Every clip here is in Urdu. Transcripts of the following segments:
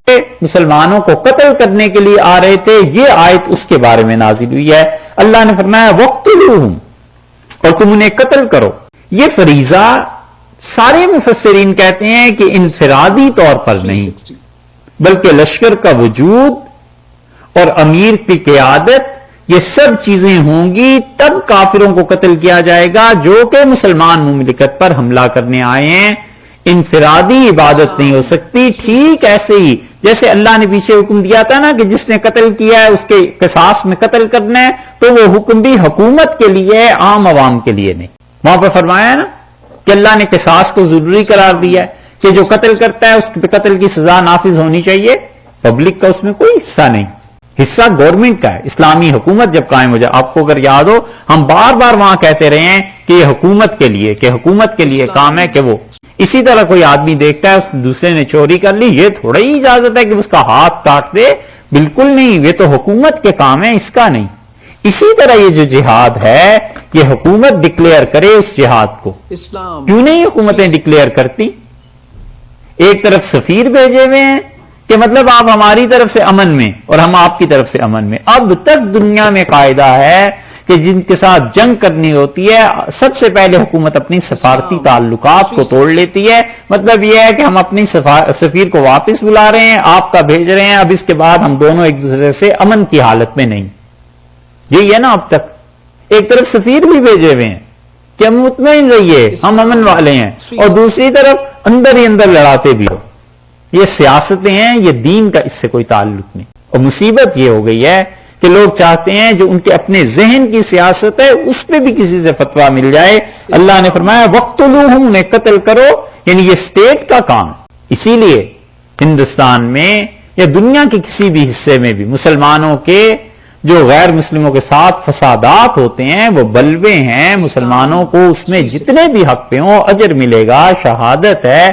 مسلمانوں کو قتل کرنے کے لیے آ رہے تھے، یہ آیت اس کے بارے میں نازل ہوئی ہے۔ اللہ نے فرمایا وَاقْتُلُوهُمْ، اور تم انہیں قتل کرو۔ یہ فریضہ سارے مفسرین کہتے ہیں کہ انفرادی طور پر نہیں، بلکہ لشکر کا وجود اور امیر کی قیادت، یہ سب چیزیں ہوں گی تب کافروں کو قتل کیا جائے گا جو کہ مسلمان مملکت پر حملہ کرنے آئے ہیں۔ انفرادی عبادت نہیں ہو سکتی۔ ٹھیک ایسے ہی جیسے اللہ نے پیچھے حکم دیا تھا نا کہ جس نے قتل کیا ہے اس کے قصاص میں قتل کرنا ہے، تو وہ حکم بھی حکومت کے لیے ہے، عام عوام کے لیے نہیں۔ وہاں پہ فرمایا ہے نا کہ اللہ نے قصاص کو ضروری قرار دیا ہے کہ جو قتل کرتا ہے اس پہ قتل کی سزا نافذ ہونی چاہیے، پبلک کا اس میں کوئی حصہ نہیں، حصہ گورنمنٹ کا ہے۔ اسلامی حکومت جب قائم ہو جائے، آپ کو اگر یاد ہو ہم بار بار وہاں کہتے رہے ہیں کہ یہ حکومت کے لیے، کہ حکومت کے لیے کام ہے کہ وہ اسی طرح کوئی آدمی دیکھتا ہے اس دوسرے نے چوری کر لی، یہ تھوڑا ہی اجازت ہے کہ اس کا ہاتھ کاٹ دے، بالکل نہیں، یہ تو حکومت کے کام ہے، اس کا نہیں۔ اسی طرح یہ جو جہاد ہے یہ حکومت ڈکلیئر کرے اس جہاد کو، کیوں نہیں حکومتیں ڈکلیئر کرتی؟ ایک طرف سفیر بھیجے ہوئے ہیں کہ مطلب آپ ہماری طرف سے امن میں اور ہم آپ کی طرف سے امن میں۔ اب تک دنیا میں قاعدہ ہے کہ جن کے ساتھ جنگ کرنی ہوتی ہے سب سے پہلے حکومت اپنی سفارتی تعلقات کو توڑ لیتی ہے۔ مطلب یہ ہے کہ ہم اپنی سفیر کو واپس بلا رہے ہیں، آپ کا بھیج رہے ہیں، اب اس کے بعد ہم دونوں ایک دوسرے سے امن کی حالت میں نہیں۔ یہی ہے نا اب تک، ایک طرف سفیر بھی بھیجے ہوئے ہیں کہ ہم مطمئن رہیے ہم امن والے ہیں، اور دوسری طرف اندر ہی اندر لڑاتے بھی ہو۔ یہ سیاستیں ہیں، یہ دین کا اس سے کوئی تعلق نہیں۔ اور مصیبت یہ ہو گئی ہے کہ لوگ چاہتے ہیں جو ان کے اپنے ذہن کی سیاست ہے اس پہ بھی کسی سے فتویٰ مل جائے۔ اللہ نے فرمایا وَاقْتُلُوهُمْ، انہیں قتل کرو، یعنی یہ اسٹیٹ کا کام ہے۔ اسی لیے ہندوستان میں یا دنیا کے کسی بھی حصے میں بھی مسلمانوں کے جو غیر مسلموں کے ساتھ فسادات ہوتے ہیں وہ بلوے ہیں، مسلمانوں کو اس میں جتنے بھی حق پہ ہوں اجر ملے گا، شہادت ہے،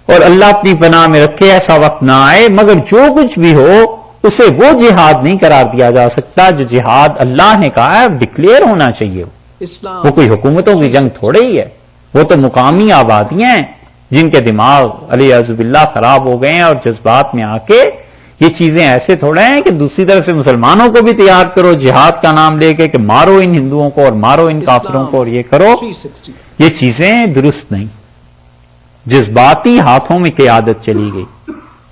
اور اللہ اپنی پناہ میں رکھے ایسا وقت نہ آئے مگر جو کچھ بھی ہو اسے وہ جہاد نہیں قرار دیا جا سکتا جو جہاد اللہ نے کہا ہے ڈکلیئر ہونا چاہیے۔ وہ کوئی حکومتوں کی جنگ تھوڑے ہی ہے، وہ تو مقامی آبادیاں ہیں جن کے دماغ علیہ باللہ خراب ہو گئے ہیں، اور جذبات میں آ کے یہ چیزیں ایسے تھوڑے ہیں کہ دوسری طرف سے مسلمانوں کو بھی تیار کرو جہاد کا نام لے کے کہ مارو ان ہندوؤں کو اور مارو ان کافروں کو اور یہ کرو، یہ چیزیں درست نہیں۔ جذباتی ہاتھوں میں قیادت چلی گئی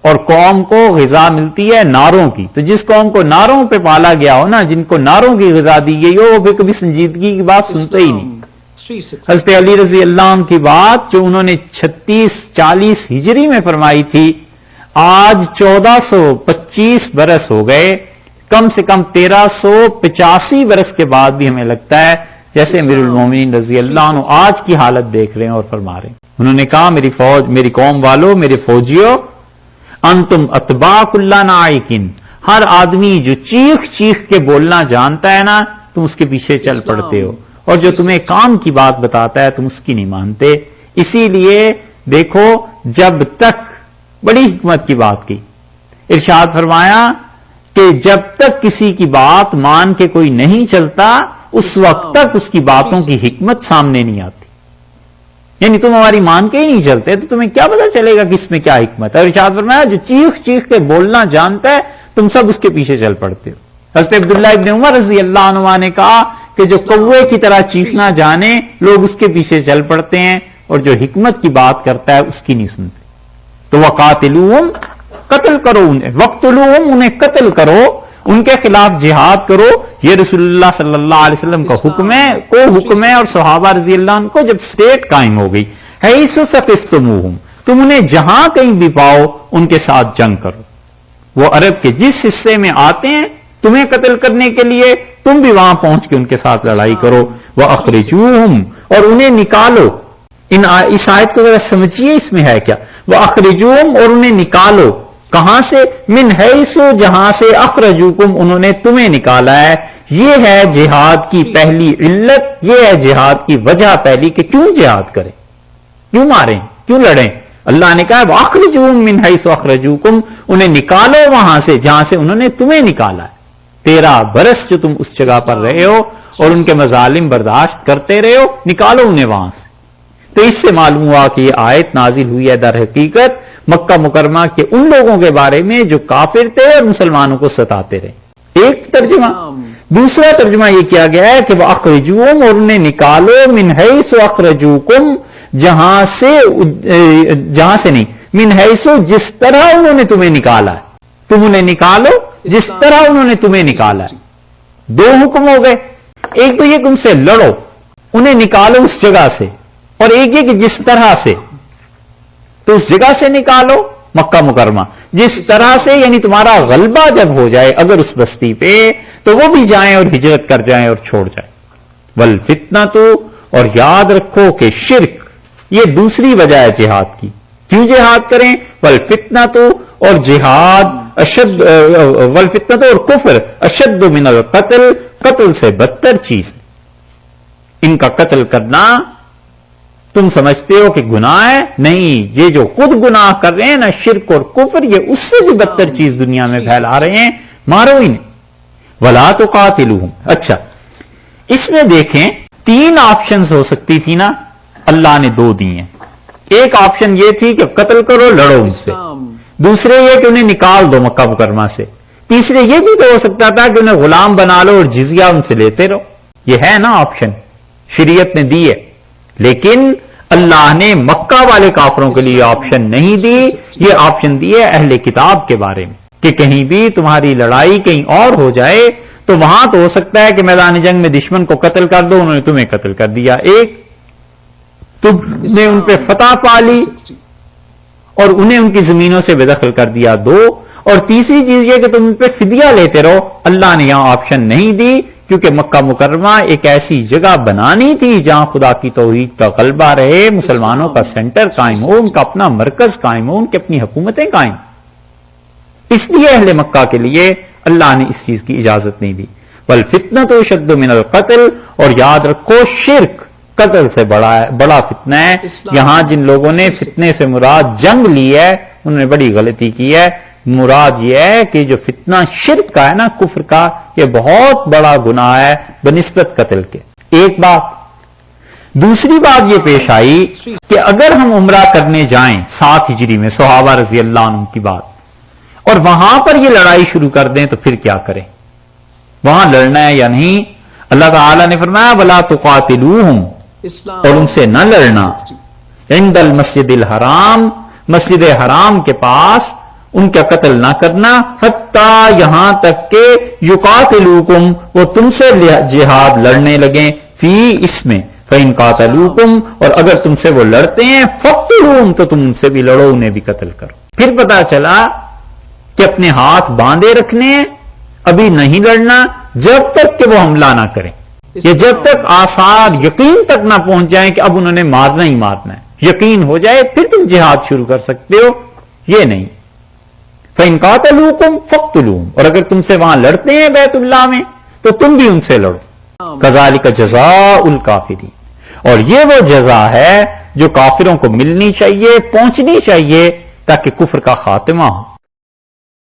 اور قوم کو غذا ملتی ہے نعروں کی، تو جس قوم کو نعروں پہ پالا گیا ہو نا، جن کو نعروں کی غذا دی گئی ہو، وہ بھی کبھی سنجیدگی کی بات سنتے ہی نہیں۔ حضرت علی رضی اللہ عنہ کی بات جو انہوں نے 36-40 ہجری میں فرمائی تھی، آج 1425 برس ہو گئے، کم سے کم 1385 برس کے بعد بھی ہمیں لگتا ہے جیسے امیر المومنین رضی اللہ عنہ آج کی حالت دیکھ رہے ہیں اور فرما رہے ہیں۔ انہوں نے کہا میری فوج، میری قوم والو، میرے فوجیوں، انتم اتباع کل نائکن، ہر آدمی جو چیخ چیخ کے بولنا جانتا ہے نا تم اس کے پیچھے چل پڑتے ہو، اور جو تمہیں کام کی بات بتاتا ہے تم اس کی نہیں مانتے۔ اسی لیے دیکھو جب تک، بڑی حکمت کی بات کی، ارشاد فرمایا کہ جب تک کسی کی بات مان کے کوئی نہیں چلتا اس وقت تک اس کی باتوں کی حکمت سامنے نہیں آتی۔ یعنی تم ہماری مان کے ہی نہیں چلتے تو تمہیں کیا پتا چلے گا کہ اس میں کیا حکمت ہے۔ اور ارشاد فرمایا جو چیخ چیخ کے بولنا جانتا ہے تم سب اس کے پیچھے چل پڑتے ہو۔ حضرت عبداللہ ابن عمر رضی اللہ عنہ نے کہا کہ جو کوے کی طرح چیخنا جانے لوگ اس کے پیچھے چل پڑتے ہیں، اور جو حکمت کی بات کرتا ہے اس کی نہیں سنتے۔ تو وقاتلوہم، قتل کرو انہیں، وقتلوہم، انہیں قتل کرو، ان کے خلاف جہاد کرو۔ یہ رسول اللہ صلی اللہ علیہ وسلم کا حکم ہے اور صحابہ رضی اللہ عنہ کو جب اسٹیٹ قائم ہو گئی، حیث ثقفتموہم، تم انہیں جہاں کہیں بھی پاؤ ان کے ساتھ جنگ کرو۔ وہ عرب کے جس حصے میں آتے ہیں تمہیں قتل کرنے کے لیے تم بھی وہاں پہنچ کے ان کے ساتھ لڑائی کرو۔ وَأَخْرِجُوهُمْ، اور انہیں نکالو۔ اس آیت کو ذرا سمجھیے اس میں ہے کیا۔ وَأَخْرِجُوهُمْ، اور انہیں نکالو، کہاں سے؟ من حیث، جہاں سے اخرجوکم، انہوں نے تمہیں نکالا ہے۔ یہ ہے جہاد کی پہلی علت، یہ ہے جہاد کی وجہ پہلی کہ کیوں جہاد کریں، کیوں ماریں، کیوں لڑیں۔ اللہ نے کہا وَأَخْرِجُوهُمْ مِنْ حَيْثُ أَخْرَجُوكُمْ، انہیں نکالو وہاں سے جہاں سے انہوں نے تمہیں نکالا ہے۔ 13 برس جو تم اس جگہ پر رہے ہو اور ان کے مظالم برداشت کرتے رہے ہو، نکالو انہیں وہاں سے۔ تو اس سے معلوم ہوا کہ یہ آیت نازل ہوئی ہے در حقیقت مکہ مکرمہ کے ان لوگوں کے بارے میں جو کافر تھے اور مسلمانوں کو ستاتے رہے. ایک ترجمہ. دوسرا ترجمہ یہ کیا گیا ہے کہ وہ اخرجوہم، اور انہیں نکالو، من حیث اخرجوکم، جہاں سے نہیں، من حیث جس طرح انہوں نے تمہیں نکالا ہے. تم انہیں نکالو جس طرح انہوں نے تمہیں نکالا ہے. دو حکم ہو گئے. ایک تو یہ کہ ان سے لڑو، انہیں نکالو اس جگہ سے، اور ایک یہ کہ جس طرح سے. تو اس جگہ سے نکالو مکہ مکرمہ، جس طرح سے یعنی تمہارا غلبہ جب ہو جائے اگر اس بستی پہ تو وہ بھی جائیں اور ہجرت کر جائیں اور چھوڑ جائیں. والفتنۃ، اور یاد رکھو کہ شرک یہ دوسری وجہ ہے جہاد کی. کیوں جہاد کریں؟ والفتنۃ، اور جہاد اشد، والفتنۃ اور کفر اشد من القتل، قتل سے بدتر چیز. ان کا قتل کرنا تم سمجھتے ہو کہ گناہ ہے؟ نہیں، یہ جو خود گناہ کر رہے ہیں نا، شرک اور کفر، یہ اس سے بھی بدتر چیز دنیا میں پھیلا رہے ہیں. مارو انہیں. ولا تقاتلوہم. اچھا، اس میں دیکھیں 3 آپشنز ہو سکتی تھی نا، اللہ نے 2 دی ہیں. ایک آپشن یہ تھی کہ قتل کرو، لڑو ان سے. دوسرے یہ کہ انہیں نکال دو مکہ مکرمہ سے. تیسرے یہ بھی تو ہو سکتا تھا کہ انہیں غلام بنا لو اور جزیہ ان سے لیتے رہو. یہ ہے نا آپشن، شریعت نے دی ہے. لیکن اللہ نے مکہ والے کافروں کے لیے آپشن نہیں دی. یہ آپشن دی ہے اہل کتاب کے بارے میں کہ کہیں بھی تمہاری لڑائی کہیں اور ہو جائے تو وہاں تو ہو سکتا ہے کہ میدان جنگ میں دشمن کو قتل کر دو، انہوں نے تمہیں قتل کر دیا. ایک، تم نے ان پہ فتح پا لی اور انہیں ان کی زمینوں سے بے دخل کر دیا. 2، اور تیسری چیز یہ کہ تم ان پہ فدیہ لیتے رہو. اللہ نے یہاں آپشن نہیں دی کیونکہ مکہ مکرمہ ایک ایسی جگہ بنانی تھی جہاں خدا کی توحید کا غلبہ رہے، مسلمانوں کا سینٹر قائم ہو، ان کا اپنا مرکز قائم ہو، ان کی اپنی حکومتیں قائم. اس لیے اہل مکہ کے لیے اللہ نے اس چیز کی اجازت نہیں دی. والفتنۃ اشد من القتل، اور یاد رکھو شرک قتل سے بڑا فتنہ ہے. یہاں جن لوگوں نے فتنے سے مراد جنگ لی ہے انہوں نے بڑی غلطی کی ہے. مراد یہ ہے کہ جو فتنہ شرک کا ہے نا، کفر کا، یہ بہت بڑا گناہ ہے بنسبت قتل کے. ایک بات. دوسری بات یہ پیش آئی کہ اگر ہم عمرہ کرنے جائیں 7 ہجری میں، صحابہ رضی اللہ عنہ کی بات، اور وہاں پر یہ لڑائی شروع کر دیں تو پھر کیا کریں؟ وہاں لڑنا ہے یا نہیں؟ اللہ تعالی نے فرمایا وَلَا تُقَاتِلُوهُمْ، اور ان سے نہ لڑنا. عند المسجد الحرام، مسجد حرام کے پاس ان کا قتل نہ کرنا. حتیٰ، یہاں تک کہ یقاتلوکم، وہ تم سے جہاد لڑنے لگیں. فی، اس میں. فإن قاتلوکم، اور اگر تم سے وہ لڑتے ہیں، فقتلوہم، تو تم ان سے بھی لڑو، انہیں بھی قتل کرو. پھر پتا چلا کہ اپنے ہاتھ باندھے رکھنے ہیں، ابھی نہیں لڑنا جب تک کہ وہ حملہ نہ کریں، یہ جب تک آثار یقین تک نہ پہنچ جائیں کہ اب انہوں نے مارنا ہی مارنا ہے. یقین ہو جائے پھر تم جہاد شروع کر سکتے ہو. یہ نہیں. فإن قاتلوکم فقتلوہم، اور اگر تم سے وہاں لڑتے ہیں بیت اللہ میں تو تم بھی ان سے لڑو. کذالک جزاء الکافرین، اور یہ وہ جزا ہے جو کافروں کو ملنی چاہیے، پہنچنی چاہیے، تاکہ کفر کا خاتمہ ہو.